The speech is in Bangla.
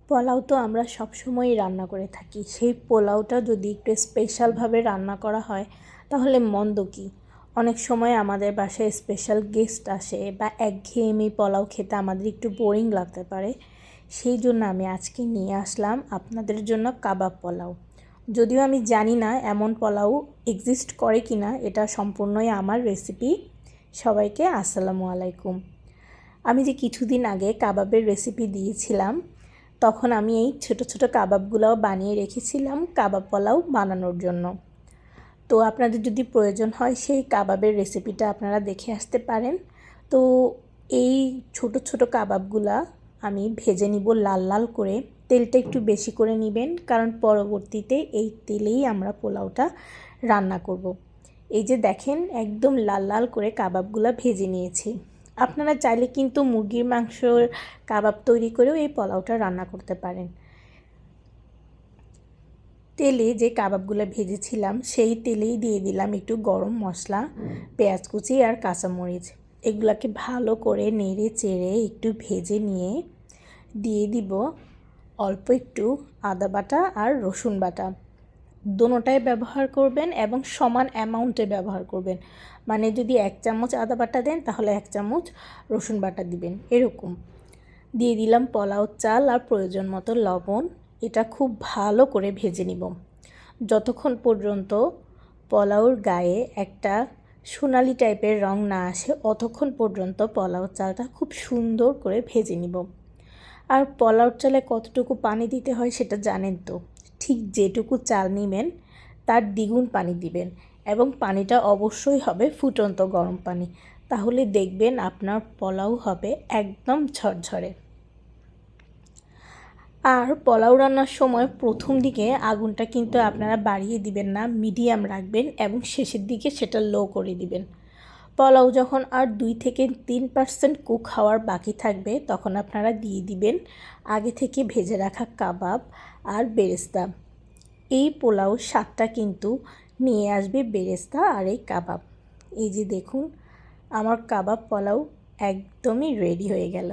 পোলাও তো আমরা সবসময়ই রান্না করে থাকি। সেই পোলাওটা যদি একটু স্পেশালভাবে রান্না করা হয় তাহলে মন্দ কী? অনেক সময় আমাদের বাসায় স্পেশাল গেস্ট আসে বা একঘেয়েমি পোলাও খেতে আমাদের একটু বোরিং লাগতে পারে। সেই জন্য আমি আজকে নিয়ে আসলাম আপনাদের জন্য কাবাব পোলাও। যদিও আমি জানি না এমন পোলাও এক্সিস্ট করে কি না, এটা সম্পূর্ণই আমার রেসিপি। সবাইকে আসসালামু আলাইকুম। আমি যে কিছুদিন আগে কাবাবের রেসিপি দিয়েছিলাম, তখন আমি এই ছোট ছোট কাবাবগুলোও বানিয়ে রেখেছিলাম কাবাব পোলাও বানানোর জন্য। তো আপনাদের যদি প্রয়োজন হয় সেই কাবাবের রেসিপিটা আপনারা দেখে আসতে পারেন। তো এই ছোট ছোট কাবাবগুলা আমি ভেজে নিব লাল লাল করে। তেলটা একটু বেশি করে নেবেন, কারণ পরবর্তীতে এই তেলেই আমরা পোলাওটা রান্না করব। এই যে দেখেন, একদম লাল লাল করে কাবাবগুলা ভেজে নিয়েছি। আপনারা চাইলে কিন্তু মুরগির মাংসর কাবাব তৈরি করেও এই পোলাওটা রান্না করতে পারেন। তেলে যে কাবাবগুলো ভেজেছিলাম সেই তেলেই দিয়ে দিলাম একটু গরম মশলা, পেঁয়াজ কুচি আর কাঁচামরিচ। এগুলাকে ভালো করে নেড়ে চেড়ে একটু ভেজে নিয়ে দিয়ে দিব অল্প একটু আদা বাটা আর রসুন বাটা। দোনোটাই ব্যবহার করবেন এবং সমান অ্যামাউন্টে ব্যবহার করবেন। মানে যদি 1 চামচ আদা বাটা দেন তাহলে 1 চামচ রসুন বাটা দিবেন, এরকম। দিয়ে দিলাম পোলাও চাল আর প্রয়োজন মতো লবণ। এটা খুব ভালো করে ভেজে নিব যতক্ষণ পর্যন্ত পোলাওর গায়ে একটা সোনালি টাইপের রং না আসে, অতক্ষণ পর্যন্ত পোলাও চালটা খুব সুন্দর করে ভেজে নিব। আর পোলাওর চালে কতটুকু পানি দিতে হয় সেটা জানেন তো। ঠিক যেটুকু চাল নেবেন তার দ্বিগুণ পানি দিবেন, এবং পানিটা অবশ্যই হবে ফুটন্ত গরম পানি। তাহলে দেখবেন আপনার পোলাও হবে একদম ঝরঝরে। আর পোলাও রান্নার সময় প্রথম দিকে আগুনটা কিন্তু আপনারা বাড়িয়ে দিবেন না, মিডিয়াম রাখবেন এবং শেষের দিকে সেটা লো করে দিবেন। পোলাও যখন আর 2 থেকে 3% কুক হওয়ার বাকি থাকবে তখন আপনারা দিয়ে দিবেন আগে থেকে ভেজে রাখা কাবাব আর বেরেস্তা। এই পোলাও স্বাদটা কিন্তু নিয়ে আসবে বেরেস্তা আর এই কাবাব। এই যে দেখুন, আমার কাবাব পোলাও একদমই রেডি হয়ে গেল।